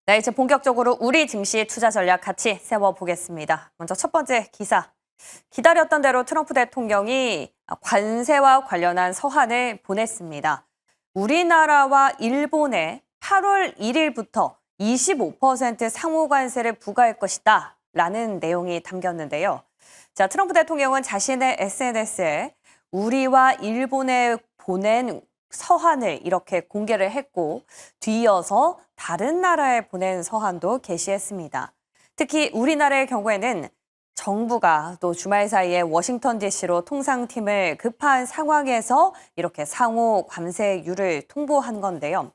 네, 이제 본격적으로 우리 증시 투자 전략 같이 세워보겠습니다. 먼저 첫 번째 기사. 기다렸던 대로 트럼프 대통령이 관세와 관련한 서한을 보냈습니다. 우리나라와 일본에 8월 1일부터 25% 상호 관세를 부과할 것이다 라는 내용이 담겼는데요. 자, 트럼프 대통령은 자신의 SNS에 우리와 일본에 보낸 서한을 이렇게 공개를 했고 뒤이어서 다른 나라에 보낸 서한도 게시했습니다. 특히 우리나라의 경우에는 정부가 또 주말 사이에 워싱턴 DC로 통상팀을 급한 상황에서 이렇게 상호 관세율을 통보한 건데요.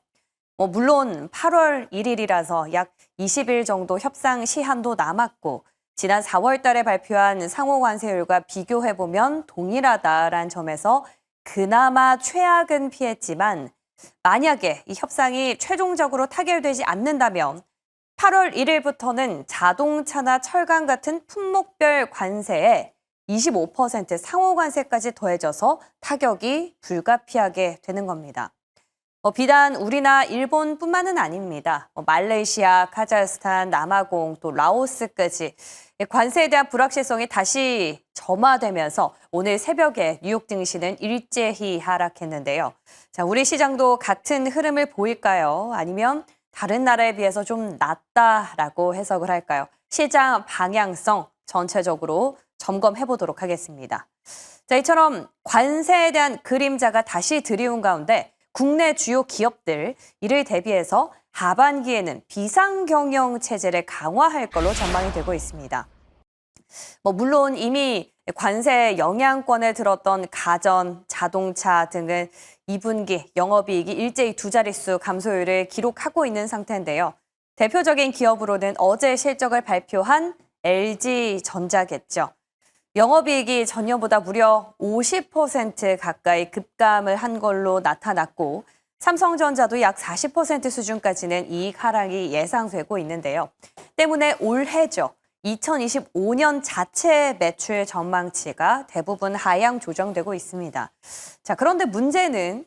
물론 8월 1일이라서 약 20일 정도 협상 시한도 남았고 지난 4월 달에 발표한 상호 관세율과 비교해보면 동일하다라는 점에서 그나마 최악은 피했지만 만약에 이 협상이 최종적으로 타결되지 않는다면 8월 1일부터는 자동차나 철강 같은 품목별 관세에 25% 상호 관세까지 더해져서 타격이 불가피하게 되는 겁니다. 비단 우리나 일본뿐만은 아닙니다. 말레이시아, 카자흐스탄, 남아공, 또 라오스까지 관세에 대한 불확실성이 다시 점화되면서 오늘 새벽에 뉴욕 증시는 일제히 하락했는데요. 자, 우리 시장도 같은 흐름을 보일까요? 아니면 다른 나라에 비해서 좀 낫다라고 해석을 할까요? 시장 방향성 전체적으로 점검해 보도록 하겠습니다. 자, 이처럼 관세에 대한 그림자가 다시 드리운 가운데 국내 주요 기업들 이를 대비해서 하반기에는 비상경영 체제를 강화할 걸로 전망이 되고 있습니다. 물론 이미 관세 영향권에 들었던 가전, 자동차 등은 2분기 영업이익이 일제히 두 자릿수 감소율을 기록하고 있는 상태인데요. 대표적인 기업으로는 어제 실적을 발표한 LG전자겠죠. 영업이익이 전년보다 무려 50% 가까이 급감을 한 걸로 나타났고 삼성전자도 약 40% 수준까지는 이익 하락이 예상되고 있는데요. 때문에 올해죠. 2025년 자체 매출 전망치가 대부분 하향 조정되고 있습니다. 자, 그런데 문제는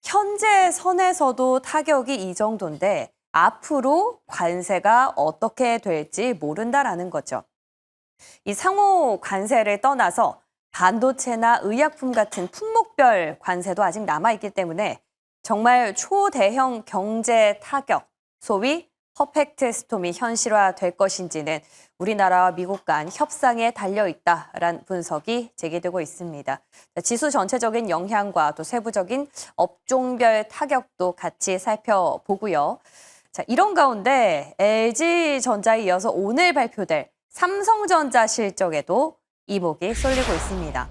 현재 선에서도 타격이 이 정도인데 앞으로 관세가 어떻게 될지 모른다라는 거죠. 이 상호 관세를 떠나서 반도체나 의약품 같은 품목별 관세도 아직 남아있기 때문에 정말 초대형 경제 타격, 소위 퍼펙트 스톰이 현실화될 것인지는 우리나라와 미국 간 협상에 달려있다라는 분석이 제기되고 있습니다. 지수 전체적인 영향과 또 세부적인 업종별 타격도 같이 살펴보고요. 자, 이런 가운데 LG전자에 이어서 오늘 발표될 삼성전자 실적에도 이목이 쏠리고 있습니다.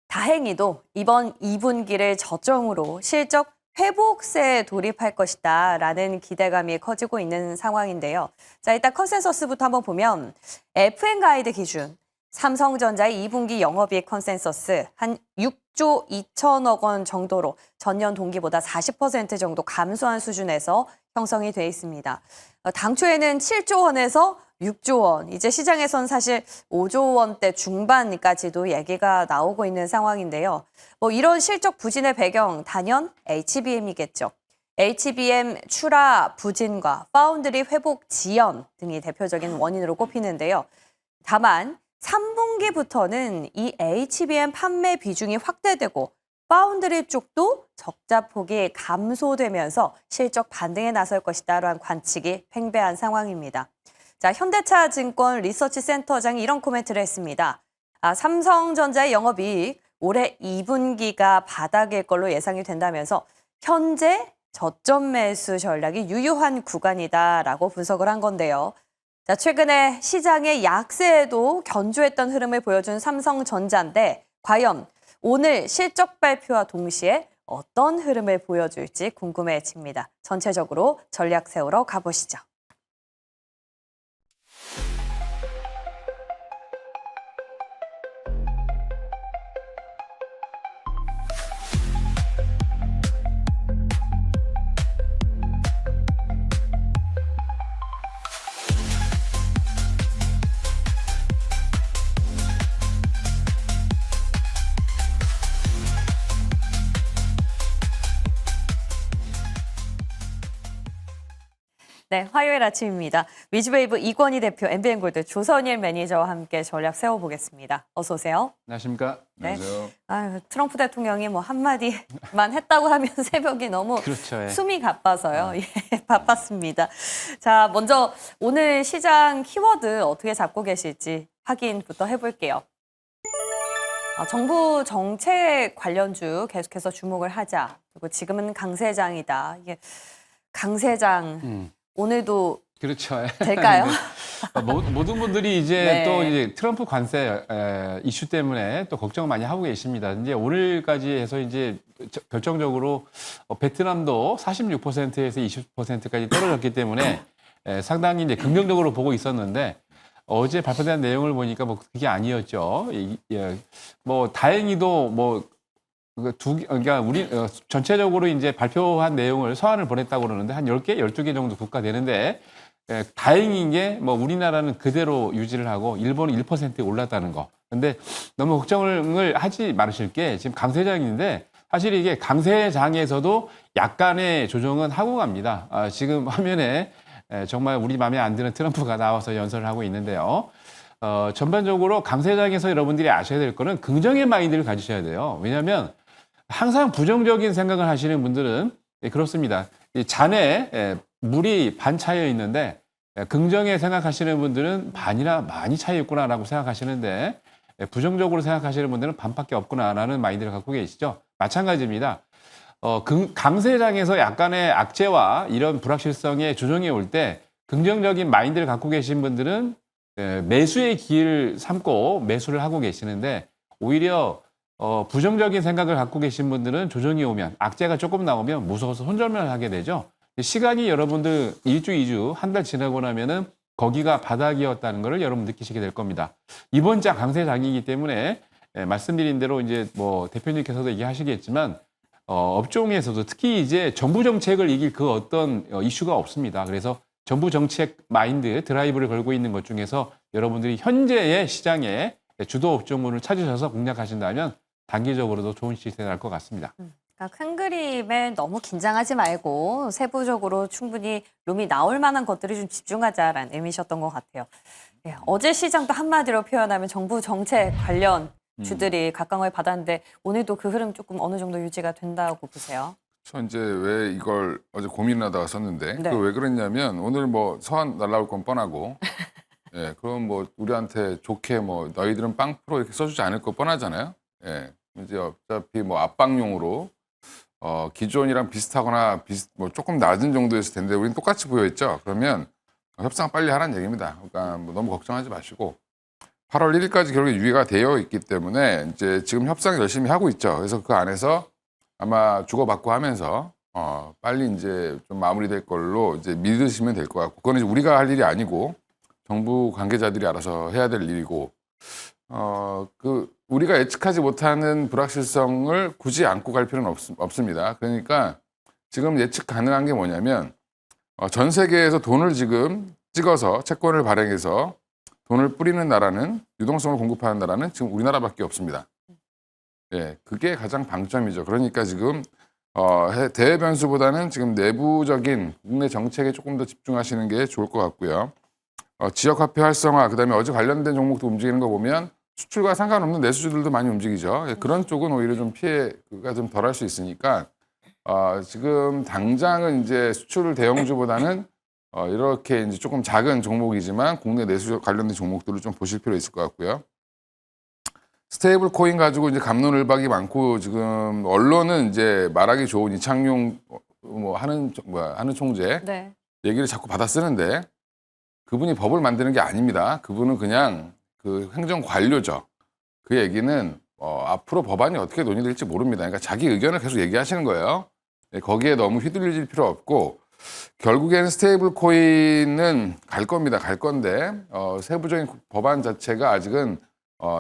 다행히도 이번 2분기를 저점으로 실적 회복세에 돌입할 것이다 라는 기대감이 커지고 있는 상황인데요. 자, 일단 컨센서스부터 한번 보면 FN 가이드 기준 삼성전자의 2분기 영업이익 컨센서스 한 6조 2천억 원 정도로 전년 동기보다 40% 정도 감소한 수준에서 형성이 돼 있습니다. 당초에는 7조 원에서 6조 원, 이제 시장에선 사실 5조 원대 중반까지도 얘기가 나오고 있는 상황인데요. 이런 실적 부진의 배경 단연 HBM이겠죠. HBM 출하 부진과 파운드리 회복 지연 등이 대표적인 원인으로 꼽히는데요. 다만 3분기부터는 이 HBM 판매 비중이 확대되고 파운드리 쪽도 적자 폭이 감소되면서 실적 반등에 나설 것이다라는 관측이 팽배한 상황입니다. 자, 현대차증권 리서치 센터장이 이런 코멘트를 했습니다. 삼성전자의 영업이익 올해 2분기가 바닥일 걸로 예상이 된다면서 현재 저점 매수 전략이 유효한 구간이다라고 분석을 한 건데요. 자, 최근에 시장의 약세에도 견조했던 흐름을 보여준 삼성전자인데 과연 오늘 실적 발표와 동시에 어떤 흐름을 보여줄지 궁금해집니다. 전체적으로 전략 세우러 가보시죠. 네, 화요일 아침입니다. 위즈웨이브 이권희 대표, MBN골드 조선일 매니저와 함께 전략 세워보겠습니다. 어서 오세요. 안녕하십니까? 네. 안녕하세요. 아유, 트럼프 대통령이 뭐 한마디만 했다고 하면 새벽이 너무 그렇죠. 예. 숨이 가빠서요. 예, 바빴습니다. 자, 먼저 오늘 시장 키워드 어떻게 잡고 계실지 확인부터 해볼게요. 정부 정책 관련주 계속해서 주목을 하자. 그리고 지금은 강세장이다. 이게 강세장 오늘도 그렇죠. 예. 될까요? 모든 분들이 이제 네. 또 이제 트럼프 관세 이슈 때문에 또 걱정 많이 하고 계십니다. 이제 오늘까지 해서 이제 결정적으로 베트남도 46%에서 20%까지 떨어졌기 때문에 상당히 이제 긍정적으로 보고 있었는데 어제 발표된 내용을 보니까 뭐 그게 아니었죠. 뭐 다행히도 뭐 그러니까 우리 전체적으로 이제 발표한 내용을 서한을 보냈다고 그러는데 한 10개, 12개 정도 국가 되는데 다행인 게 뭐 우리나라는 그대로 유지를 하고 일본은 1%에 올랐다는 거. 근데 너무 걱정을 하지 말으실 게 지금 강세장인데 사실 이게 강세장에서도 약간의 조정은 하고 갑니다. 지금 화면에 정말 우리 마음에 안 드는 트럼프가 나와서 연설을 하고 있는데요. 전반적으로 강세장에서 여러분들이 아셔야 될 거는 긍정의 마인드를 가지셔야 돼요. 왜냐하면 항상 부정적인 생각을 하시는 분들은 그렇습니다. 이 잔에 물이 반 차여 있는데 긍정에 생각하시는 분들은 반이나 많이 차여 있구나라고 생각하시는데 부정적으로 생각하시는 분들은 반밖에 없구나라는 마인드를 갖고 계시죠. 마찬가지입니다. 강세장에서 약간의 악재와 이런 불확실성의 조정이 올 때 긍정적인 마인드를 갖고 계신 분들은 매수의 기회를 삼고 매수를 하고 계시는데 오히려 부정적인 생각을 갖고 계신 분들은 조정이 오면 악재가 조금 나오면 무서워서 손절을 하게 되죠. 시간이 여러분들 1주, 2주, 한 달 지나고 나면은 거기가 바닥이었다는 것을 여러분 느끼시게 될 겁니다. 이번 장 강세장이기 때문에 말씀드린 대로 이제 뭐 대표님께서도 얘기하시겠지만 업종에서도 특히 이제 정부 정책을 이길 그 어떤 이슈가 없습니다. 그래서 정부 정책 마인드 드라이브를 걸고 있는 것 중에서 여러분들이 현재의 시장에 주도 업종군을 찾으셔서 공략하신다면 단기적으로도 좋은 시세가 날 것 같습니다. 그러니까 큰 그림에 너무 긴장하지 말고 세부적으로 충분히 룸이 나올 만한 것들이 좀 집중하자라는 의미셨던 것 같아요. 네, 어제 시장도 한마디로 표현하면 정부 정책 관련 주들이 각광을 받았는데 오늘도 그 흐름 조금 어느 정도 유지가 된다고 보세요? 저 이제 왜 이걸 어제 고민하다가 썼는데 네. 그 왜 그랬냐면 오늘 뭐 서한 날라올 건 뻔하고 예 그럼 뭐 우리한테 좋게 뭐 너희들은 빵 프로 이렇게 써주지 않을 거 뻔하잖아요. 예 이제 어차피 뭐 압박용으로 기존이랑 비슷하거나 뭐 조금 낮은 정도였을 텐데 우리는 똑같이 보여 있죠. 그러면 협상 빨리 하라는 얘기입니다. 그러니까 뭐 너무 걱정하지 마시고 8월 1일까지 결국에 유예가 되어 있기 때문에 이제 지금 협상 열심히 하고 있죠. 그래서 그 안에서 아마 주고받고 하면서 빨리 이제 좀 마무리될 걸로 이제 믿으시면 될 것 같고 그건 이제 우리가 할 일이 아니고 정부 관계자들이 알아서 해야 될 일이고 우리가 예측하지 못하는 불확실성을 굳이 안고 갈 필요는 없습니다. 그러니까 지금 예측 가능한 게 뭐냐면 전 세계에서 돈을 지금 찍어서 채권을 발행해서 돈을 뿌리는 나라는 유동성을 공급하는 나라는 지금 우리나라밖에 없습니다. 예, 그게 가장 방점이죠. 그러니까 지금 대외 변수보다는 지금 내부적인 국내 정책에 조금 더 집중하시는 게 좋을 것 같고요. 지역 화폐 활성화, 그다음에 어제 관련된 종목도 움직이는 거 보면 수출과 상관없는 내수주들도 많이 움직이죠. 예, 그런 쪽은 오히려 좀 피해가 좀 덜할 수 있으니까 지금 당장은 이제 수출 대형주보다는 이렇게 이제 조금 작은 종목이지만 국내 내수 관련된 종목들을 좀 보실 필요 있을 것 같고요. 스테이블 코인 가지고 이제 갑론을박이 많고 지금 언론은 이제 말하기 좋은 이창용 하는 총재 네. 얘기를 자꾸 받아 쓰는데 그분이 법을 만드는 게 아닙니다. 그분은 그냥 그 행정 관료죠. 그 얘기는 앞으로 법안이 어떻게 논의될지 모릅니다. 그러니까 자기 의견을 계속 얘기하시는 거예요. 거기에 너무 휘둘릴 필요 없고 결국에는 스테이블 코인은 갈 겁니다. 갈 건데 세부적인 법안 자체가 아직은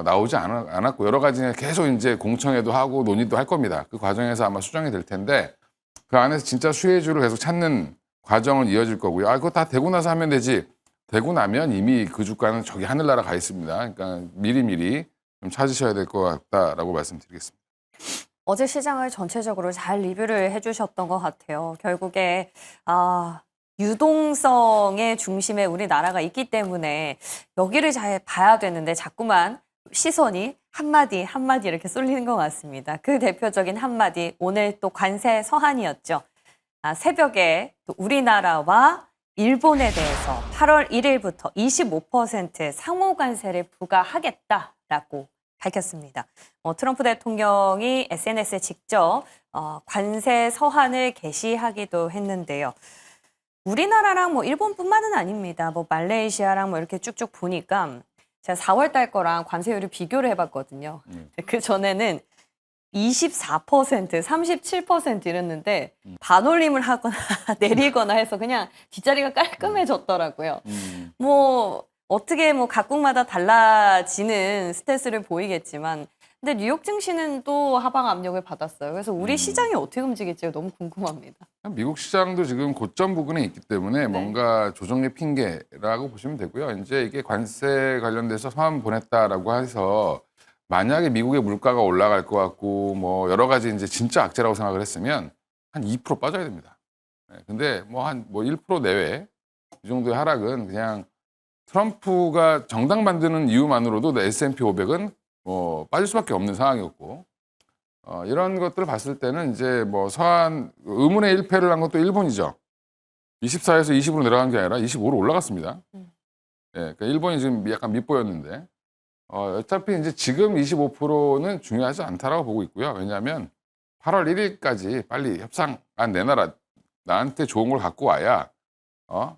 나오지 않았고 여러 가지 계속 이제 공청회도 하고 논의도 할 겁니다. 그 과정에서 아마 수정이 될 텐데 그 안에서 진짜 수혜주를 계속 찾는 과정은 이어질 거고요. 그거 다 되고 나서 하면 되지. 되고 나면 이미 그 주가는 저기 하늘나라 가 있습니다. 그러니까 미리미리 좀 찾으셔야 될 것 같다라고 말씀드리겠습니다. 어제 시장을 전체적으로 잘 리뷰를 해주셨던 것 같아요. 결국에 유동성의 중심에 우리나라가 있기 때문에 여기를 잘 봐야 되는데 자꾸만 시선이 한마디 한마디 이렇게 쏠리는 것 같습니다. 그 대표적인 한마디 오늘 또 관세 서한이었죠. 새벽에 또 우리나라와 일본에 대해서 8월 1일부터 25% 상호 관세를 부과하겠다라고 밝혔습니다. 트럼프 대통령이 SNS에 직접 관세 서한을 게시하기도 했는데요. 우리나라랑 뭐 일본뿐만은 아닙니다. 뭐 말레이시아랑 뭐 이렇게 쭉쭉 보니까 제가 4월 달 거랑 관세율을 비교를 해봤거든요. 그 전에는 24%, 37% 이랬는데 반올림을 하거나 내리거나 해서 그냥 뒷자리가 깔끔해졌더라고요. 뭐 어떻게 뭐 각국마다 달라지는 스탠스를 보이겠지만 근데 뉴욕 증시는 또 하방 압력을 받았어요. 그래서 우리 시장이 어떻게 움직일지 너무 궁금합니다. 미국 시장도 지금 고점 부근에 있기 때문에 뭔가 조정의 핑계라고 보시면 되고요. 이제 이게 관세 관련돼서 서한 보냈다라고 해서 만약에 미국의 물가가 올라갈 것 같고 뭐 여러 가지 이제 진짜 악재라고 생각을 했으면 한 2% 빠져야 됩니다. 근데 뭐 한 1% 내외 이 정도의 하락은 그냥 트럼프가 정당 만드는 이유만으로도 S&P 500은 뭐 빠질 수밖에 없는 상황이었고 이런 것들을 봤을 때는 이제 뭐 서한 의문의 1패를 한 것도 일본이죠. 24에서 20으로 내려간 게 아니라 25로 올라갔습니다. 그러니까 일본이 지금 약간 밑보였는데 어차피 이제 지금 25%는 중요하지 않다라고 보고 있고요. 왜냐하면 8월 1일까지 빨리 협상 내놔라. 나한테 좋은 걸 갖고 와야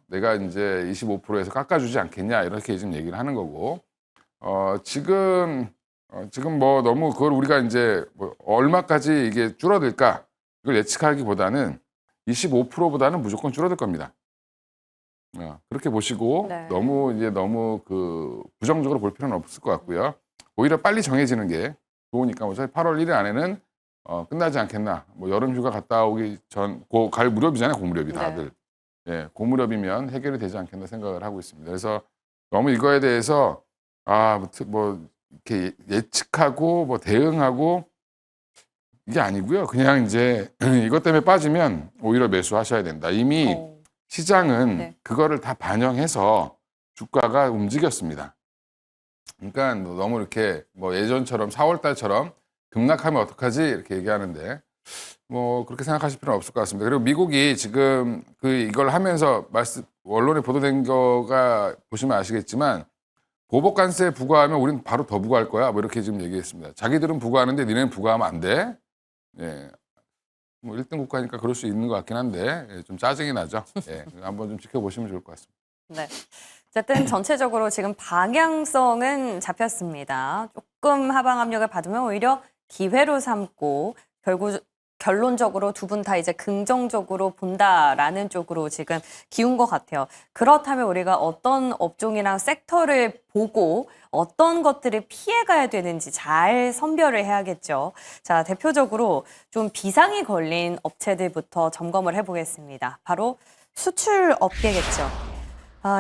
내가 이제 25%에서 깎아주지 않겠냐 이렇게 지금 얘기를 하는 거고 지금 뭐 너무 그걸 우리가 이제 뭐 얼마까지 이게 줄어들까 이걸 예측하기보다는 25%보다는 무조건 줄어들 겁니다. 그렇게 보시고 네. 너무 그 부정적으로 볼 필요는 없을 것 같고요. 오히려 빨리 정해지는 게 좋으니까 어차피 8월 1일 안에는 끝나지 않겠나. 뭐 여름 휴가 갔다 오기 전 갈 무렵이잖아요. 고무렵이 다들. 예, 고무렵이면 해결이 되지 않겠나 생각을 하고 있습니다. 그래서 너무 이거에 대해서 뭐 이렇게 예측하고 뭐 대응하고 이게 아니고요. 그냥 이제 이것 때문에 빠지면 오히려 매수하셔야 된다. 이미 시장은 그거를 다 반영해서 주가가 움직였습니다. 그러니까 너무 이렇게 뭐 예전처럼 4월 달처럼 급락하면 어떡하지 이렇게 얘기하는데 뭐 그렇게 생각하실 필요는 없을 것 같습니다. 그리고 미국이 지금 이걸 하면서 언론에 보도된 거가 보시면 아시겠지만 보복 관세 부과하면 우리는 바로 더 부과할 거야. 뭐 이렇게 지금 얘기했습니다. 자기들은 부과하는데 니네는 부과하면 안 돼. 예. 뭐 1등 국가니까 그럴 수 있는 것 같긴 한데 좀 짜증이 나죠. 예. 한번 좀 지켜보시면 좋을 것 같습니다. 네. 어쨌든 전체적으로 지금 방향성은 잡혔습니다. 조금 하방 압력을 받으면 오히려 기회로 삼고 결론적으로 두 분 다 이제 긍정적으로 본다라는 쪽으로 지금 기운 것 같아요. 그렇다면 우리가 어떤 업종이랑 섹터를 보고 어떤 것들을 피해가야 되는지 잘 선별을 해야겠죠. 자, 대표적으로 좀 비상이 걸린 업체들부터 점검을 해보겠습니다. 바로 수출 업계겠죠.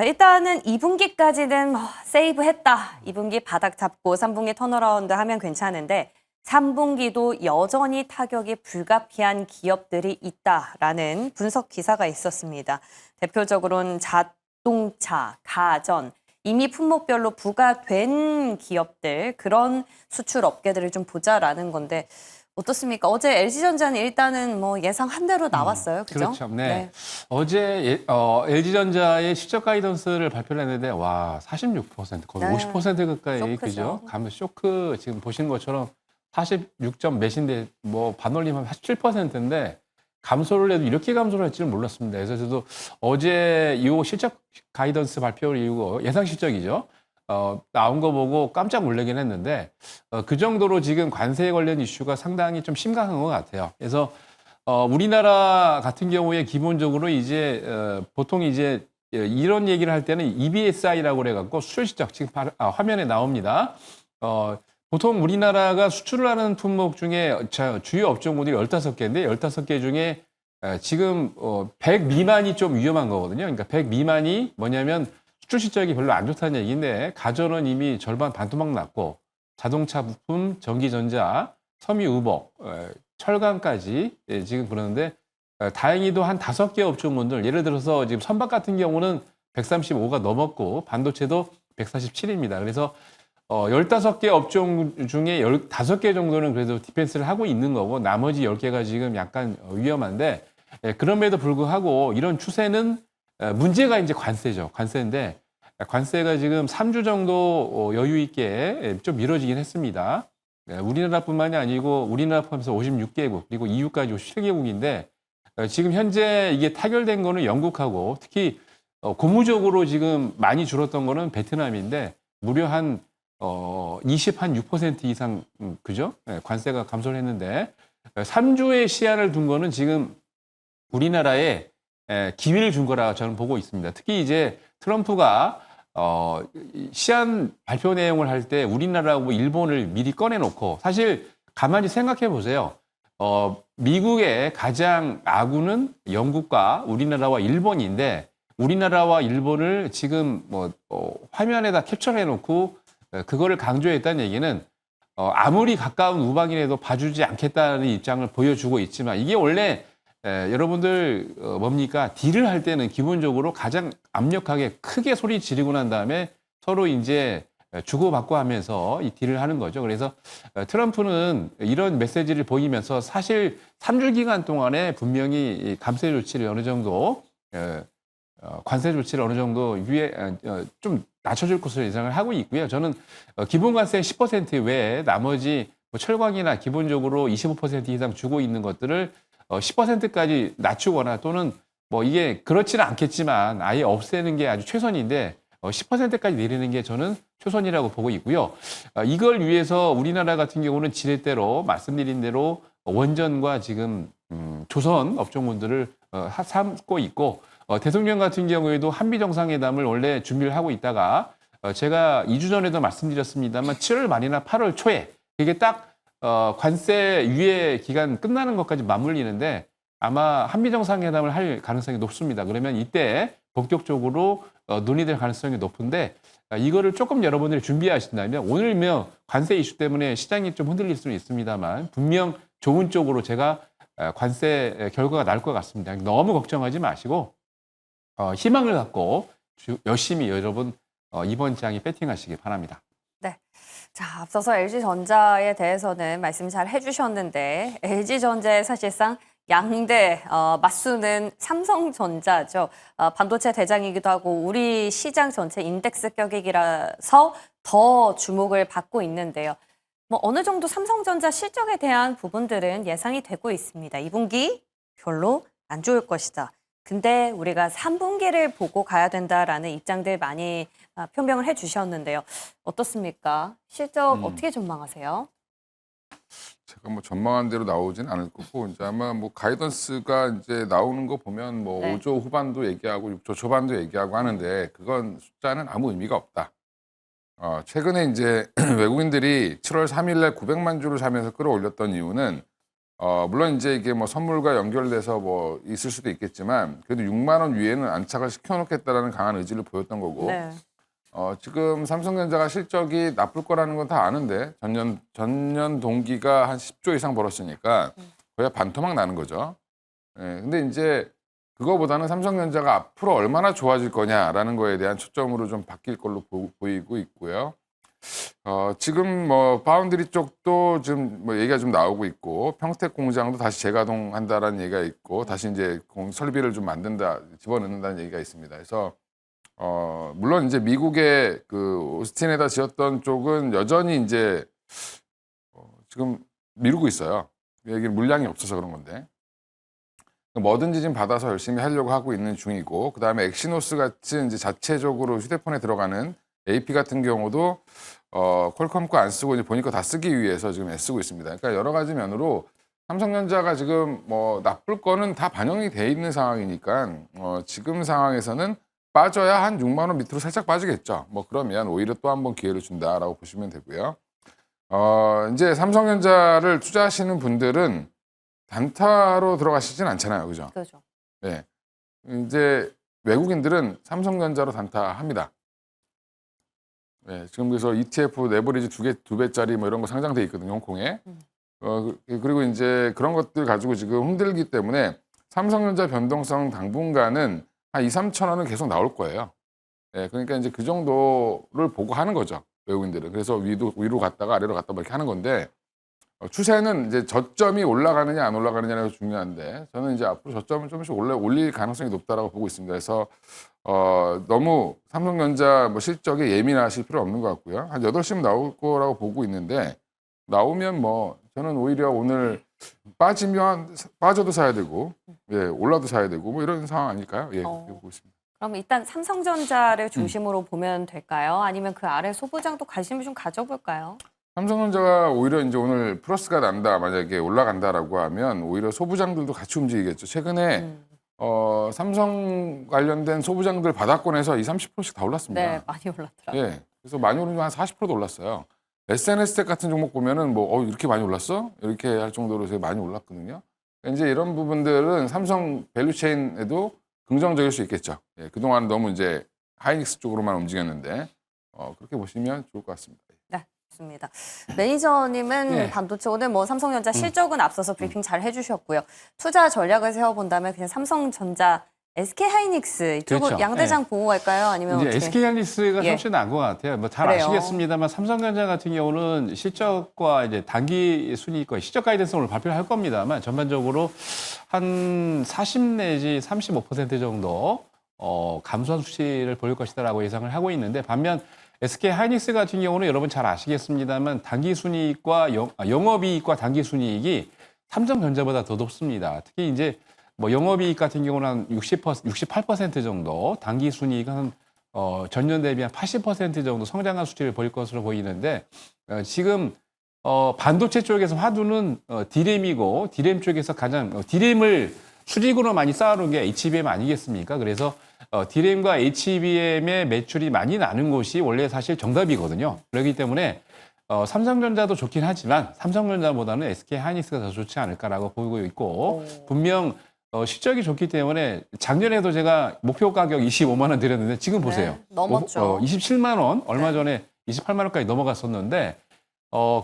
일단은 2분기까지는 세이브했다. 2분기 바닥 잡고 3분기 턴어라운드 하면 괜찮은데 3분기도 여전히 타격이 불가피한 기업들이 있다라는 분석 기사가 있었습니다. 대표적으로는 자동차, 가전, 이미 품목별로 부과된 기업들, 그런 수출 업계들을 좀 보자라는 건데 어떻습니까? 어제 LG전자는 일단은 뭐 예상한 대로 나왔어요. 그죠? 그렇죠. 네. 어제 LG전자의 실적 가이던스를 발표를 했는데 와 46% 거의 50% 가까이 쇼크죠. 그죠? 쇼크 지금 보시는 것처럼 46점 몇인데 뭐 반올림 한 17%인데 감소를 해도 이렇게 감소를 할 줄은 몰랐습니다. 그래서 저도 어제 이 실적 가이던스 발표를 이후고 예상 실적이죠. 나온 거 보고 깜짝 놀라긴 했는데 그 정도로 지금 관세에 관련 이슈가 상당히 좀 심각한 것 같아요. 그래서 우리나라 같은 경우에 기본적으로 이제 보통 이제 이런 얘기를 할 때는 EBSI라고 그래갖고 수출 실적 지금 화면에 나옵니다. 보통 우리나라가 수출을 하는 품목 중에 주요 업종군이 15개인데 15개 중에 지금 100 미만이 좀 위험한 거거든요. 그러니까 100 미만이 뭐냐면 수출 실적이 별로 안 좋다는 얘기인데 가전은 이미 절반 반토막 났고 자동차 부품, 전기전자, 섬유의복, 철강까지 지금 그러는데 다행히도 한 5개 업종군들, 예를 들어서 지금 선박 같은 경우는 135가 넘었고 반도체도 147입니다. 그래서 15개 업종 중에 15개 정도는 그래도 디펜스를 하고 있는 거고 나머지 10개가 지금 약간 위험한데 그럼에도 불구하고 이런 추세는 문제가 이제 관세죠. 관세인데 관세가 지금 3주 정도 여유 있게 좀 미뤄지긴 했습니다. 우리나라뿐만이 아니고 우리나라 포함해서 56개국 그리고 EU까지 57개국인데 지금 현재 이게 타결된 거는 영국하고 특히 고무적으로 지금 많이 줄었던 거는 베트남인데 무려 한 6% 이상 그죠? 관세가 감소를 했는데 3주의 시한을 둔 거는 지금 우리나라에 기회를 준 거라 저는 보고 있습니다. 특히 이제 트럼프가 시한 발표 내용을 할 때 우리나라하고 일본을 미리 꺼내놓고 사실 가만히 생각해 보세요. 미국의 가장 아군은 영국과 우리나라와 일본인데 우리나라와 일본을 지금 화면에다 캡처해 놓고 그거를 강조했다는 얘기는 아무리 가까운 우방이라도 봐주지 않겠다는 입장을 보여주고 있지만 이게 원래 여러분들 뭡니까 딜을 할 때는 기본적으로 가장 압력하게 크게 소리 지르고 난 다음에 서로 이제 주고받고 하면서 이 딜을 하는 거죠. 그래서 트럼프는 이런 메시지를 보이면서 사실 3주 기간 동안에 분명히 이 감세 조치를 어느 정도 관세 조치를 어느 정도 좀 낮춰줄 것으로 예상을 하고 있고요. 저는 기본 관세 10% 외에 나머지 뭐 철강이나 기본적으로 25% 이상 주고 있는 것들을 10%까지 낮추거나 또는 뭐 이게 그렇지는 않겠지만 아예 없애는 게 아주 최선인데 10%까지 내리는 게 저는 최선이라고 보고 있고요. 이걸 위해서 우리나라 같은 경우는 지렛대로 말씀드린 대로 원전과 지금 조선 업종군들을 삼고 있고 대통령 같은 경우에도 한미 정상회담을 원래 준비를 하고 있다가 제가 2주 전에도 말씀드렸습니다만 7월 말이나 8월 초에 이게 딱 관세 유예 기간 끝나는 것까지 맞물리는데 아마 한미 정상회담을 할 가능성이 높습니다. 그러면 이때 본격적으로 논의될 가능성이 높은데 이거를 조금 여러분들이 준비하신다면 오늘면 관세 이슈 때문에 시장이 좀 흔들릴 수는 있습니다만 분명 좋은 쪽으로 제가 관세 결과가 날 것 같습니다. 너무 걱정하지 마시고 희망을 갖고 열심히 여러분 이번 장에 배팅하시기 바랍니다. 네. 자, 앞서서 LG전자에 대해서는 말씀 잘 해주셨는데 LG전자의 사실상 양대 맞수는 삼성전자죠. 반도체 대장이기도 하고 우리 시장 전체 인덱스격이라서 더 주목을 받고 있는데요. 뭐 어느 정도 삼성전자 실적에 대한 부분들은 예상이 되고 있습니다. 2분기 별로 안 좋을 것이다. 근데 우리가 3분기를 보고 가야 된다라는 입장들 많이 표명을 해주셨는데요. 어떻습니까? 실적 어떻게 전망하세요? 제가 뭐 전망한 대로 나오진 않을 거고 이제 아마 뭐 가이던스가 이제 나오는 거 보면 뭐 네. 5조 후반도 얘기하고 6조 초반도 얘기하고 하는데 그건 숫자는 아무 의미가 없다. 최근에 이제 외국인들이 7월 3일 날 900만 주를 사면서 끌어올렸던 이유는 물론 이제 이게 뭐 선물과 연결돼서 뭐 있을 수도 있겠지만 그래도 6만 원 위에는 안착을 시켜놓겠다라는 강한 의지를 보였던 거고 네. 지금 삼성전자가 실적이 나쁠 거라는 건 다 아는데 전년 동기가 한 10조 이상 벌었으니까 거의 반토막 나는 거죠. 근데 이제 그거보다는 삼성전자가 앞으로 얼마나 좋아질 거냐라는 거에 대한 초점으로 좀 바뀔 걸로 보이고 있고요. 지금 뭐 파운드리 쪽도 지금 뭐 얘기가 좀 나오고 있고 평택 공장도 다시 재가동한다라는 얘기가 있고 다시 이제 설비를 좀 집어넣는다는 얘기가 있습니다. 그래서 물론 이제 미국의 그 오스틴에다 지었던 쪽은 여전히 이제 지금 미루고 있어요. 여기 물량이 없어서 그런 건데 뭐든지 지금 받아서 열심히 하려고 하고 있는 중이고 그 다음에 엑시노스 같이 이제 자체적으로 휴대폰에 들어가는 AP 같은 경우도 퀄컴 거 안 쓰고 이제 본인 거 다 쓰기 위해서 지금 애쓰고 있습니다. 그러니까 여러 가지 면으로 삼성전자가 지금 뭐 나쁠 거는 다 반영이 돼 있는 상황이니까 지금 상황에서는 빠져야 한 6만 원 밑으로 살짝 빠지겠죠. 뭐 그러면 오히려 또 한 번 기회를 준다라고 보시면 되고요. 이제 삼성전자를 투자하시는 분들은 단타로 들어가시진 않잖아요. 그죠? 그렇죠. 네. 이제 외국인들은 삼성전자로 단타합니다. 네, 지금 그래서 ETF 레버리지 두 배짜리 뭐 이런 거 상장돼 있거든요, 홍콩에. 그리고 이제 그런 것들 가지고 지금 흔들기 때문에 삼성전자 변동성 당분간은 한 2, 3천 원은 계속 나올 거예요. 예, 그러니까 이제 그 정도를 보고 하는 거죠. 외국인들은. 그래서 위로 갔다가 아래로 갔다가 이렇게 하는 건데 추세는 이제 저점이 올라가느냐 안 올라가느냐가 중요한데 저는 이제 앞으로 저점은 조금씩 올릴 가능성이 높다라고 보고 있습니다. 그래서 너무 삼성전자 뭐 실적에 예민하실 필요 없는 것 같고요. 한 8시면 나올 거라고 보고 있는데 나오면 뭐 저는 오히려 오늘 빠져도 사야 되고 예, 올라도 사야 되고 뭐 이런 상황 아닐까요? 예, 그렇게 보고 있습니다. 그럼 일단 삼성전자를 중심으로 보면 될까요? 아니면 그 아래 소부장도 관심을 좀 가져볼까요? 삼성전자가 오히려 이제 오늘 플러스가 난다, 만약에 올라간다라고 하면 오히려 소부장들도 같이 움직이겠죠. 최근에 삼성 관련된 소부장들 바닥권에서 20-30%씩 다 올랐습니다. 네, 많이 올랐더라고요. 예. 그래서 많이 오른 한 40%도 올랐어요. SNS텍 같은 종목 보면은 뭐 이렇게 많이 올랐어? 이렇게 할 정도로 되게 많이 올랐거든요. 이제 이런 부분들은 삼성 밸류체인에도 긍정적일 수 있겠죠. 예. 그동안 너무 이제 하이닉스 쪽으로만 움직였는데 그렇게 보시면 좋을 것 같습니다. 네, 좋습니다. 매니저님은 네. 반도체 오늘 뭐 삼성전자 실적은 앞서서 브리핑 잘 해주셨고요. 투자 전략을 세워본다면 그냥 삼성전자, SK하이닉스 이쪽을 그렇죠. 양대장 보고 갈까요? 아니면 이제 어떻게? SK하이닉스가 예. 훨씬 나은 것 같아요. 뭐 잘 그래요. 아시겠습니다만 삼성전자 같은 경우는 실적과 이제 단기 순이익과 시적 가이던스를 발표를 할 겁니다만 전반적으로 한 40 내지 35% 정도 감소한 수치를 보일 것이다라고 예상을 하고 있는데 반면 SK하이닉스 같은 경우는 여러분 잘 아시겠습니다만 단기 순이익과 영업이익과 단기 순이익이 삼성전자보다 더 높습니다. 특히 이제 뭐 영업이익 같은 경우는 한 68% 정도, 단기 순이익은 한 전년 대비 한 80% 정도 성장한 수치를 보일 것으로 보이는데 지금 반도체 쪽에서 화두는 D램이고 D램 쪽에서 가장 D램을 수직으로 많이 쌓아놓은 게 HBM 아니겠습니까? 그래서 D램과 HBM의 매출이 많이 나는 곳이 원래 사실 정답이거든요. 그렇기 때문에 삼성전자도 좋긴 하지만 삼성전자보다는 SK하이닉스가 더 좋지 않을까라고 보고 있고 분명 실적이 좋기 때문에 작년에도 제가 목표 가격 25만 원 드렸는데 지금 보세요. 네, 넘었죠. 27만 원 얼마 전에 28만 원까지 넘어갔었는데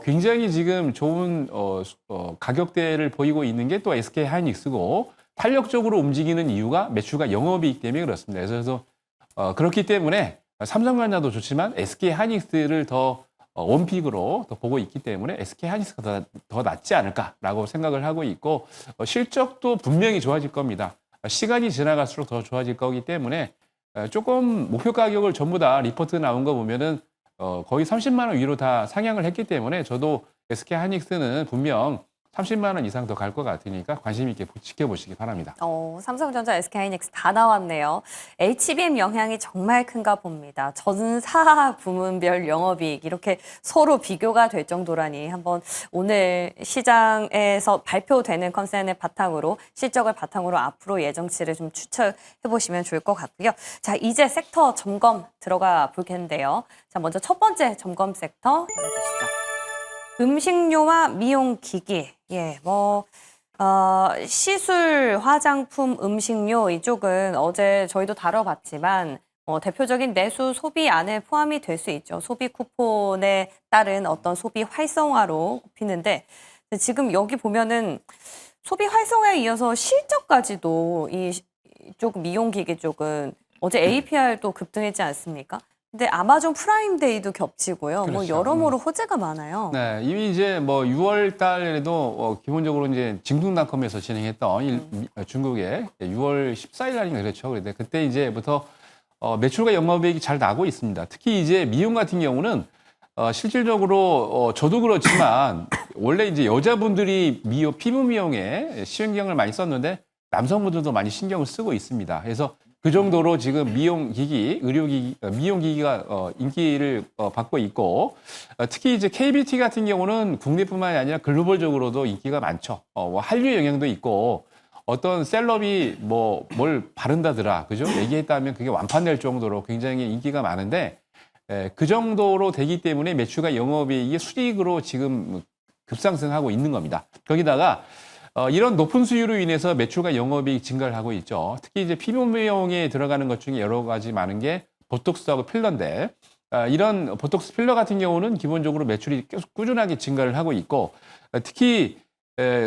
굉장히 지금 좋은 가격대를 보이고 있는 게 또 SK하이닉스고 탄력적으로 움직이는 이유가 매출과 영업이익 때문에 그렇습니다. 그래서 그렇기 때문에 삼성전자도 좋지만 SK하이닉스를 더 원픽으로 더 보고 있기 때문에 SK하이닉스가 더 낫지 않을까라고 생각을 하고 있고 실적도 분명히 좋아질 겁니다. 시간이 지나갈수록 더 좋아질 거기 때문에 조금 목표 가격을 전부 다 리포트 나온 거 보면은 거의 30만 원 위로 다 상향을 했기 때문에 저도 SK하이닉스는 분명 30만 원 이상 더 갈 것 같으니까 관심 있게 지켜보시기 바랍니다. 삼성전자, SK하이닉스 다 나왔네요. HBM 영향이 정말 큰가 봅니다. 전사 부문별 영업이익 이렇게 서로 비교가 될 정도라니 한번 오늘 시장에서 발표되는 컨센을 바탕으로 실적을 바탕으로 앞으로 예정치를 좀 추측해 보시면 좋을 것 같고요. 자, 이제 섹터 점검 들어가 볼 텐데요. 자, 먼저 첫 번째 점검 섹터 열어주시죠. 음식료와 미용기기, 시술, 화장품, 음식료 이쪽은 어제 저희도 다뤄봤지만 대표적인 내수 소비 안에 포함이 될 수 있죠. 소비 쿠폰에 따른 어떤 소비 활성화로 꼽히는데 지금 여기 보면은 소비 활성화에 이어서 실적까지도 이쪽 미용기기 쪽은 어제 APR도 급등했지 않습니까? 근데 아마존 프라임데이도 겹치고요. 뭐 그렇죠. 여러모로 호재가 많아요. 네, 이미 이제 뭐 6월 달에도 기본적으로 이제 징둥닷컴에서 진행했던 중국의 6월 14일 날인가 그랬죠. 그런데 그때 이제부터 매출과 영업이익이 잘 나고 있습니다. 특히 이제 미용 같은 경우는 실질적으로 저도 그렇지만 원래 이제 여자분들이 피부 미용에 신경을 많이 썼는데 남성분들도 많이 신경을 쓰고 있습니다. 그래서 그 정도로 지금 미용기기, 미용기기가 인기를 받고 있고 특히 이제 KBT 같은 경우는 국내뿐만이 아니라 글로벌적으로도 인기가 많죠. 한류 영향도 있고 어떤 셀럽이 뭘 바른다더라, 그죠? 얘기했다면 그게 완판될 정도로 굉장히 인기가 많은데 그 정도로 되기 때문에 매출과 영업이익이 수익으로 지금 급상승하고 있는 겁니다. 거기다가 이런 높은 수율로 인해서 매출과 영업이익 증가를 하고 있죠. 특히 이제 피부 미용에 들어가는 것 중에 여러 가지 많은 게 보톡스하고 필러인데 이런 보톡스 필러 같은 경우는 기본적으로 매출이 계속 꾸준하게 증가를 하고 있고 특히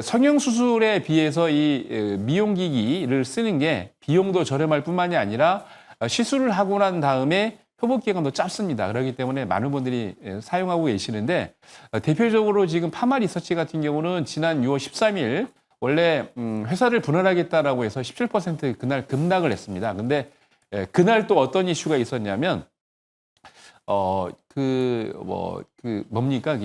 성형수술에 비해서 이 미용기기를 쓰는 게 비용도 저렴할 뿐만이 아니라 시술을 하고 난 다음에 회복 기간도 짧습니다. 그렇기 때문에 많은 분들이 사용하고 계시는데 대표적으로 지금 파마 리서치 같은 경우는 지난 6월 13일 원래 회사를 분할하겠다라고 해서 17% 그날 급락을 했습니다. 근데 그날 또 어떤 이슈가 있었냐면 뭡니까?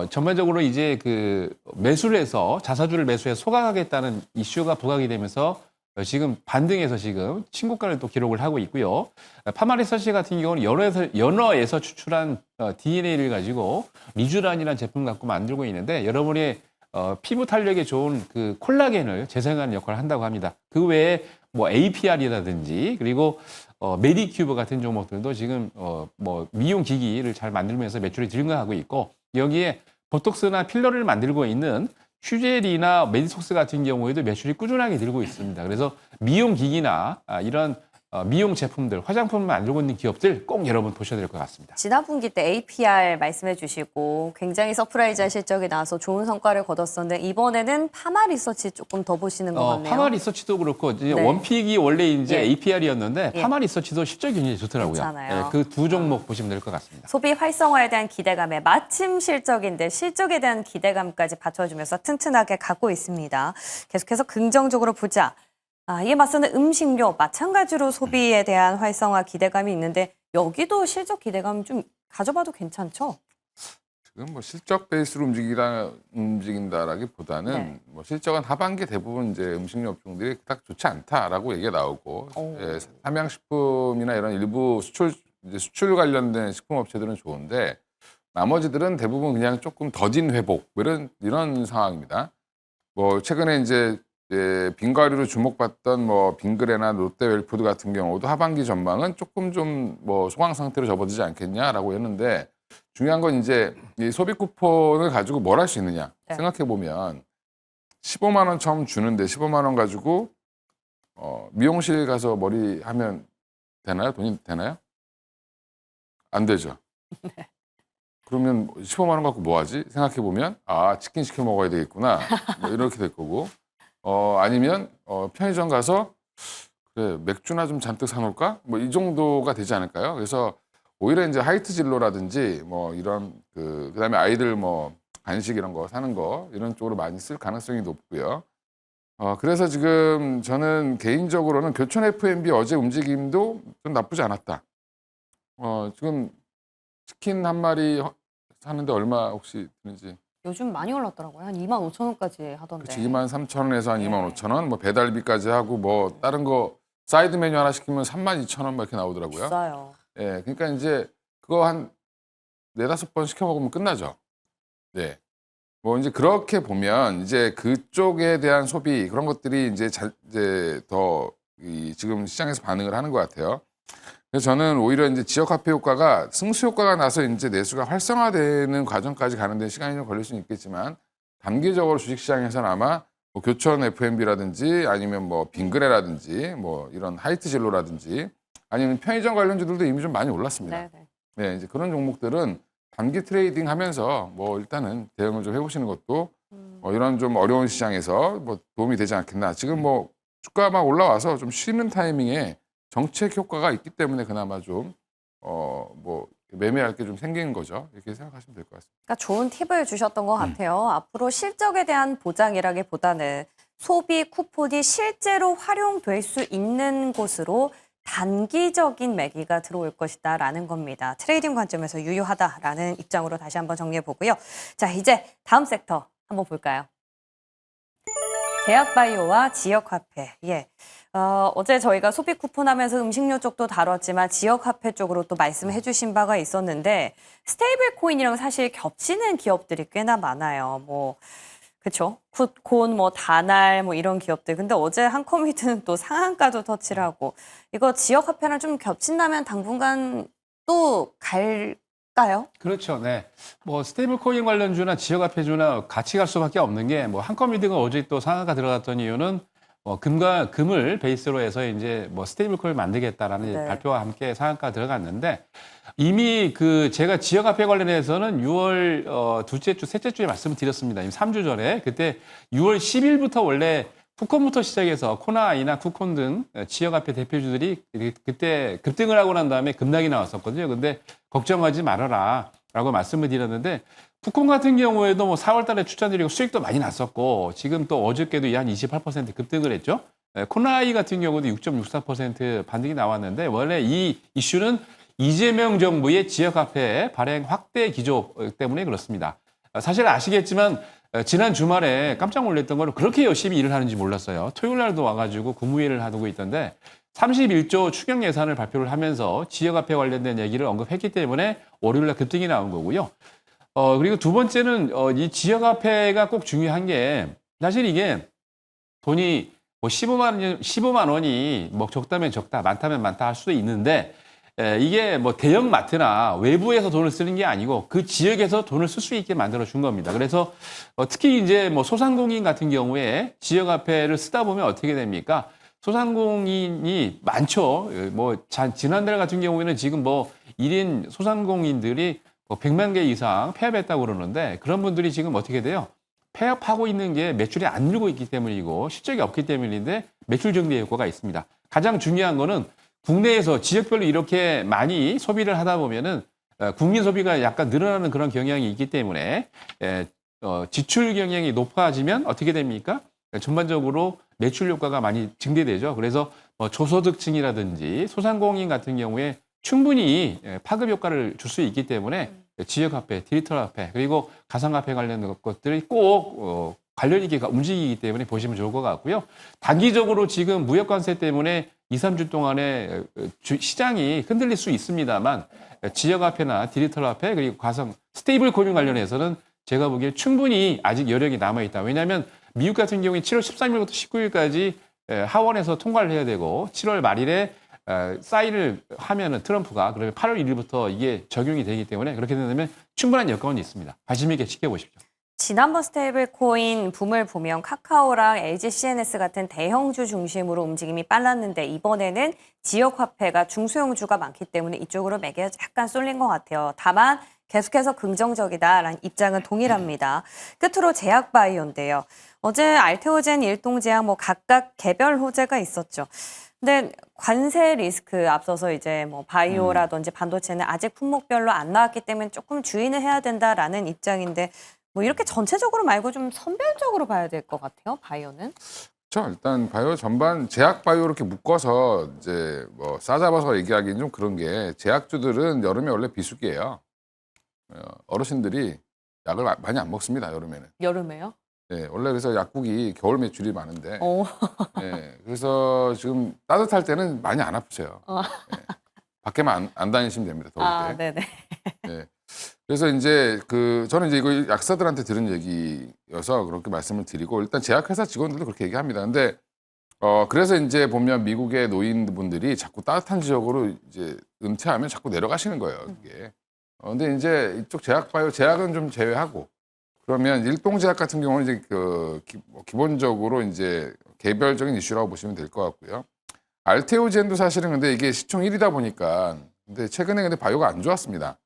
전반적으로 이제 그 매수를 해서 자사주를 매수해 소각하겠다는 이슈가 부각이 되면서 지금 반등해서 지금 신고가를 또 기록을 하고 있고요. 파마리서치 같은 경우는 연어에서 추출한 DNA를 가지고 리쥬란이라는 제품 갖고 만들고 있는데 여러분의 피부 탄력에 좋은 그 콜라겐을 재생하는 역할을 한다고 합니다. 그 외에 뭐 APR이라든지 그리고 메디큐브 같은 종목들도 지금 미용 기기를 잘 만들면서 매출이 증가하고 있고 여기에 보톡스나 필러를 만들고 있는 휴젤이나 메디톡스 같은 경우에도 매출이 꾸준하게 늘고 있습니다. 그래서 미용 기기나 이런 미용 제품들, 화장품을 만들고 있는 기업들 꼭 여러분 보셔야 될 것 같습니다. 지난 분기 때 APR 말씀해 주시고 굉장히 서프라이즈한 실적이 나와서 좋은 성과를 거뒀었는데 이번에는 파마 리서치 조금 더 보시는 것 같네요. 파마 리서치도 그렇고 이제 네. 원픽이 원래 이제 예. APR이었는데 예. 파마 리서치도 실적이 굉장히 좋더라고요. 괜찮아요. 그 두 종목 보시면 될 것 같습니다. 소비 활성화에 대한 기대감에 마침 실적인데 실적에 대한 기대감까지 받쳐주면서 튼튼하게 가고 있습니다. 계속해서 긍정적으로 보자. 이에 맞서는 음식료 마찬가지로 소비에 대한 활성화 기대감이 있는데 여기도 실적 기대감 좀 가져봐도 괜찮죠? 지금 뭐 실적 베이스로 움직인다라기보다는 네. 뭐 실적은 하반기 대부분 이제 음식료 업종들이 딱 좋지 않다라고 얘기가 나오고 오. 삼양식품이나 이런 일부 수출 관련된 식품 업체들은 좋은데 나머지들은 대부분 그냥 조금 더딘 회복 뭐 이런 상황입니다. 뭐 최근에 이제 빙과류로 주목받던 뭐 빙그레나 롯데 웰푸드 같은 경우도 하반기 전망은 조금 좀 뭐 소강 상태로 접어들지 않겠냐라고 했는데 중요한 건 이제 이 소비 쿠폰을 가지고 뭘 할 수 있느냐 네. 생각해 보면 15만 원 처음 주는데 15만 원 가지고 미용실 가서 머리 하면 되나요? 돈이 되나요? 안 되죠. 그러면 15만 원 갖고 뭐 하지? 생각해 보면 치킨 시켜 먹어야 되겠구나. 뭐 이렇게 될 거고. 아니면 편의점 가서 그래 맥주나 좀 잔뜩 사놓을까? 뭐 이 정도가 되지 않을까요? 그래서 오히려 이제 하이트 진로라든지 뭐 이런 그다음에 아이들 뭐 간식 이런 거 사는 거 이런 쪽으로 많이 쓸 가능성이 높고요. 그래서 지금 저는 개인적으로는 교촌 F&B 어제 움직임도 좀 나쁘지 않았다. 지금 치킨 한 마리 사는데 얼마 혹시 드는지? 요즘 많이 올랐더라고요. 한 25,000원까지 하던데. 그치, 23,000원에서 한 네. 25,000원, 뭐 배달비까지 하고 뭐 다른 거 사이드 메뉴 하나 시키면 32,000원 막 이렇게 나오더라고요. 비싸요. 예, 그러니까 이제 그거 한 4-5번 시켜 먹으면 끝나죠. 네. 뭐 이제 그렇게 보면 이제 그쪽에 대한 소비 그런 것들이 이제 더 지금 시장에서 반응을 하는 것 같아요. 그래서 저는 오히려 이제 지역 화폐 효과가 승수 효과가 나서 이제 내수가 활성화되는 과정까지 가는데 시간이 좀 걸릴 수는 있겠지만 단기적으로 주식시장에서는 아마 뭐 교촌 F&B라든지 아니면 뭐 빙그레라든지 뭐 이런 하이트 진로라든지 아니면 편의점 관련주들도 이미 좀 많이 올랐습니다. 네. 네, 이제 그런 종목들은 단기 트레이딩 하면서 뭐 일단은 대응을 좀 해보시는 것도 이런 좀 어려운 시장에서 뭐 도움이 되지 않겠나. 지금 뭐 주가 막 올라와서 좀 쉬는 타이밍에 정책 효과가 있기 때문에 그나마 좀 뭐 매매할 게 좀 생기는 거죠. 이렇게 생각하시면 될 것 같습니다. 그러니까 좋은 팁을 주셨던 것 같아요. 앞으로 실적에 대한 보장이라기보다는 소비 쿠폰이 실제로 활용될 수 있는 곳으로 단기적인 매기가 들어올 것이다라는 겁니다. 트레이딩 관점에서 유효하다라는 입장으로 다시 한번 정리해 보고요. 자, 이제 다음 섹터 한번 볼까요? 제약바이오와 지역화폐. 예. 어제 저희가 소비 쿠폰 하면서 음식료 쪽도 다뤘지만 지역화폐 쪽으로 또 말씀해 주신 바가 있었는데 스테이블 코인이랑 사실 겹치는 기업들이 꽤나 많아요. 뭐 그렇죠. 굿콘, 뭐 다날 뭐 이런 기업들. 근데 어제 한컴미드는 또 상한가도 터치를 하고 이거 지역화폐랑 좀 겹친다면 당분간 또 갈까요? 그렇죠. 네. 뭐 스테이블 코인 관련주나 지역화폐주나 같이 갈 수밖에 없는 게 뭐 한컴미드가 어제 또 상한가 들어갔던 이유는 금을 베이스로 해서 이제 뭐 스테이블 코인을 만들겠다라는 이제 네. 발표와 함께 상한가 들어갔는데 이미 제가 지역화폐 관련해서는 6월 둘째 주, 셋째 주에 말씀을 드렸습니다. 이미 3주 전에 그때 6월 10일부터 원래 쿠콘부터 시작해서 코나아이나 쿠콘 등 지역화폐 대표주들이 그때 급등을 하고 난 다음에 급락이 나왔었거든요. 근데 걱정하지 말아라 라고 말씀을 드렸는데 쿠콘 같은 경우에도 뭐 4월 달에 추천드리고 수익도 많이 났었고 지금 또 어저께도 한 28% 급등을 했죠. 코나이 같은 경우도 6.64% 반등이 나왔는데 원래 이 이슈는 이재명 정부의 지역화폐 발행 확대 기조 때문에 그렇습니다. 사실 아시겠지만 지난 주말에 깜짝 놀랐던 거는 그렇게 열심히 일을 하는지 몰랐어요. 토요일 날도 와가지고 국무회의를 하고 있던데 31조 추경 예산을 발표를 하면서 지역화폐 관련된 얘기를 언급했기 때문에 월요일 날 급등이 나온 거고요. 그리고 두 번째는 이 지역화폐가 꼭 중요한 게 사실 이게 돈이 뭐 15만 원이 뭐 적다면 적다, 많다면 많다 할 수도 있는데 이게 뭐 대형 마트나 외부에서 돈을 쓰는 게 아니고 그 지역에서 돈을 쓸 수 있게 만들어 준 겁니다. 그래서 특히 이제 뭐 소상공인 같은 경우에 지역화폐를 쓰다 보면 어떻게 됩니까? 소상공인이 많죠. 뭐 지난달 같은 경우에는 지금 뭐 1인 소상공인들이 뭐 100만 개 이상 폐업했다고 그러는데 그런 분들이 지금 어떻게 돼요? 폐업하고 있는 게 매출이 안 늘고 있기 때문이고 실적이 없기 때문인데 매출 증대 효과가 있습니다. 가장 중요한 거는 국내에서 지역별로 이렇게 많이 소비를 하다 보면은 국민 소비가 약간 늘어나는 그런 경향이 있기 때문에 지출 경향이 높아지면 어떻게 됩니까? 전반적으로 매출 효과가 많이 증대되죠. 그래서 뭐 저소득층이라든지 소상공인 같은 경우에 충분히 파급 효과를 줄 수 있기 때문에 지역화폐, 디지털 화폐 그리고 가상화폐 관련 것들이 꼭 관련 있게 움직이기 때문에 보시면 좋을 것 같고요. 단기적으로 지금 무역관세 때문에 2, 3주 동안에 시장이 흔들릴 수 있습니다만 지역화폐나 디지털 화폐 그리고 가상 스테이블 코인 관련해서는 제가 보기에 충분히 아직 여력이 남아있다. 왜냐하면 미국 같은 경우에 7월 13일부터 19일까지 하원에서 통과를 해야 되고 7월 말일에 사인을 하면은 트럼프가 그러면 8월 1일부터 이게 적용이 되기 때문에 그렇게 된다면 충분한 여건이 있습니다. 관심 있게 지켜보십시오. 지난번 스테이블 코인 붐을 보면 카카오랑 LG CNS 같은 대형주 중심으로 움직임이 빨랐는데 이번에는 지역 화폐가 중소형주가 많기 때문에 이쪽으로 매개가 약간 쏠린 것 같아요. 다만 계속해서 긍정적이다라는 입장은 동일합니다. 끝으로 제약바이오인데요. 어제 알테오젠, 일동제약 뭐 각각 개별 호재가 있었죠. 근데 관세 리스크 앞서서 이제 뭐 바이오라든지 반도체는 아직 품목별로 안 나왔기 때문에 조금 주의는 해야 된다라는 입장인데 뭐 이렇게 전체적으로 말고 좀 선별적으로 봐야 될 것 같아요. 바이오는. 그렇죠. 일단 바이오 전반 제약 바이오 이렇게 묶어서 이제 뭐 싸잡아서 얘기하기는 좀 그런 게 제약주들은 여름에 원래 비수기예요. 어르신들이 약을 많이 안 먹습니다. 여름에는. 여름에요? 네, 원래 그래서 약국이 겨울 매출이 많은데, 어. 네, 그래서 지금 따뜻할 때는 많이 안 아프세요. 네, 밖에만 안 다니시면 됩니다. 더울 아, 때. 네네. 네. 그래서 이제 저는 이제 이거 약사들한테 들은 얘기여서 그렇게 말씀을 드리고 일단 제약회사 직원들도 그렇게 얘기합니다. 근데 그래서 이제 보면 미국의 노인분들이 자꾸 따뜻한 지역으로 이제 은퇴하면 자꾸 내려가시는 거예요. 이게. 근데 이제 이쪽 제약은 좀 제외하고 그러면 일동제약 같은 경우는 이제 기본적으로 이제 개별적인 이슈라고 보시면 될 것 같고요. 알테오젠도 사실은 근데 이게 시총 1위다 보니까 근데 최근에 근데 바이오가 안 좋았습니다.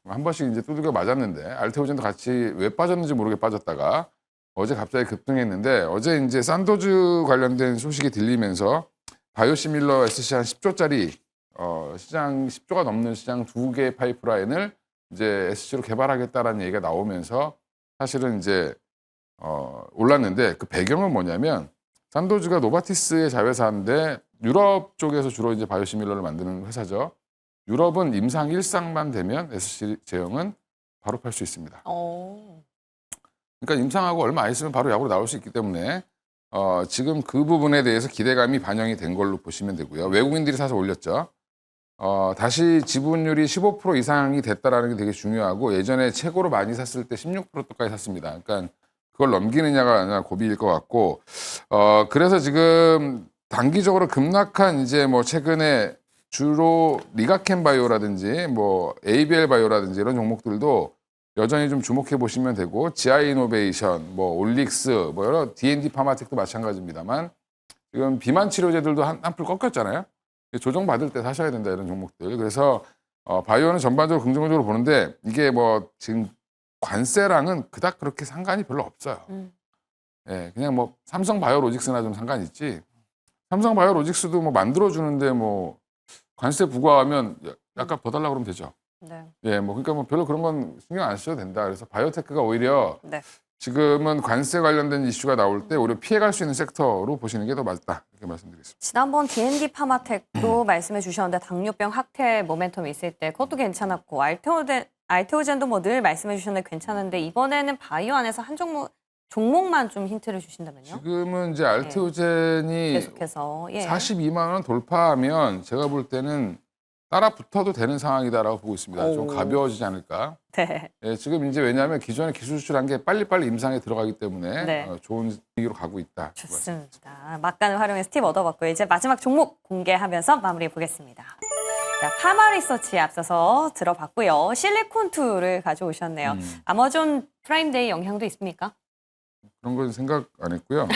한 번씩 이제 두들겨 맞았는데 알테오젠도 같이 왜 빠졌는지 모르게 빠졌다가 어제 갑자기 급등했는데 어제 이제 산도즈 관련된 소식이 들리면서 바이오시밀러 SC 한 10조짜리 시장 10조가 넘는 시장 2개 파이프라인을 이제 SC로 개발하겠다라는 얘기가 나오면서 사실은 이제 올랐는데 그 배경은 뭐냐면 산도즈가 노바티스의 자회사인데 유럽 쪽에서 주로 이제 바이오시밀러를 만드는 회사죠. 유럽은 임상 1상만 되면 SC 제형은 바로 팔 수 있습니다. 그러니까 임상하고 얼마 안 있으면 바로 약으로 나올 수 있기 때문에 지금 그 부분에 대해서 기대감이 반영이 된 걸로 보시면 되고요. 외국인들이 사서 올렸죠. 다시 지분율이 15% 이상이 됐다라는 게 되게 중요하고 예전에 최고로 많이 샀을 때 16%까지 샀습니다. 그러니까 그걸 넘기느냐가 아니라 고비일 것 같고 그래서 지금 단기적으로 급락한 이제 뭐 최근에 주로 리가켄 바이오라든지 뭐 ABL 바이오라든지 이런 종목들도 여전히 좀 주목해 보시면 되고 GI 이노베이션, 뭐 올릭스, 뭐 여러 D&D 파마텍도 마찬가지입니다만 지금 비만 치료제들도 한풀 꺾였잖아요. 조정받을 때 사셔야 된다 이런 종목들. 그래서 바이오는 전반적으로 긍정적으로 보는데 이게 뭐 지금 관세랑은 그닥 그렇게 상관이 별로 없어요. 예, 그냥 뭐 삼성 바이오로직스나 좀 상관이 있지. 삼성 바이오로직스도 뭐 만들어주는데 뭐 관세 부과하면 약간 더 달라고 그러면 되죠. 네. 예, 뭐 그러니까 뭐 별로 그런 건 신경 안 쓰셔도 된다. 그래서 바이오테크가 오히려 네. 지금은 관세 관련된 이슈가 나올 때 오히려 피해갈 수 있는 섹터로 보시는 게 더 맞다. 이렇게 말씀드리겠습니다. 지난번 D&D 파마텍도 말씀해 주셨는데 당뇨병 확대 모멘텀이 있을 때 그것도 괜찮았고 알테오젠도 뭐 늘 말씀해 주셨는데 괜찮은데 이번에는 바이오 안에서 한 종목만 좀 힌트를 주신다면요? 지금은 이제 알테오젠이 계속해서 42만 원 돌파하면 제가 볼 때는 따라 붙어도 되는 상황이다라고 보고 있습니다. 좀 오. 가벼워지지 않을까. 네. 예, 지금 이제 왜냐하면 기존에 기술 수출한 게 빨리빨리 임상에 들어가기 때문에 네. 좋은 분위기로 가고 있다. 좋습니다. 막간을 활용해서 팁 얻어봤고요. 이제 마지막 종목 공개하면서 마무리해 보겠습니다. 자, 파마 리서치에 앞서서 들어봤고요. 실리콘2를 가져오셨네요. 아마존 프라임데이 영향도 있습니까? 그런 건 생각 안 했고요.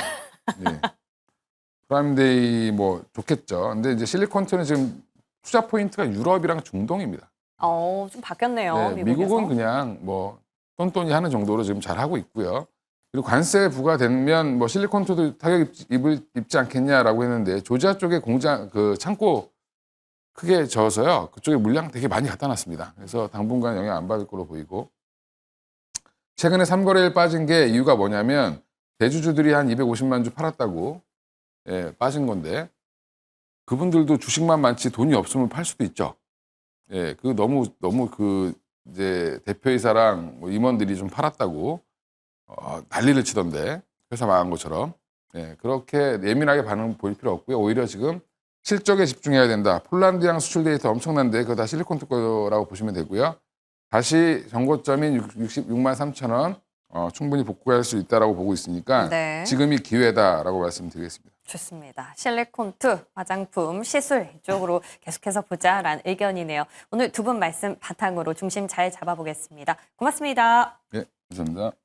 예. 프라임데이 뭐 좋겠죠. 근데 이제 실리콘투는 지금 투자 포인트가 유럽이랑 중동입니다. 좀 바뀌었네요. 네, 미국에서. 미국은 그냥 뭐 똔똔이 하는 정도로 지금 잘 하고 있고요. 그리고 관세 부과되면 뭐 실리콘투도 타격 입지 않겠냐라고 했는데 조지아 쪽에 공장 그 창고 크게 져서요. 그쪽에 물량 되게 많이 갖다 놨습니다. 그래서 당분간 영향 안 받을 거로 보이고 최근에 3거래일 빠진 게 이유가 뭐냐면 대주주들이 한 250만 주 팔았다고 빠진 건데 그분들도 주식만 많지 돈이 없으면 팔 수도 있죠. 예, 그 너무 그 이제 대표이사랑 뭐 임원들이 좀 팔았다고 난리를 치던데 회사 망한 것처럼 그렇게 예민하게 반응 보일 필요 없고요. 오히려 지금 실적에 집중해야 된다. 폴란드양 수출 데이터 엄청난데 그거 다 실리콘 거라고 보시면 되고요. 다시 정고점인 66만 3천 원 충분히 복구할 수 있다라고 보고 있으니까 네. 지금이 기회다라고 말씀드리겠습니다. 좋습니다. 실리콘2 화장품 시술 쪽으로 계속해서 보자라는 의견이네요. 오늘 두 분 말씀 바탕으로 중심 잘 잡아보겠습니다. 고맙습니다. 네, 감사합니다.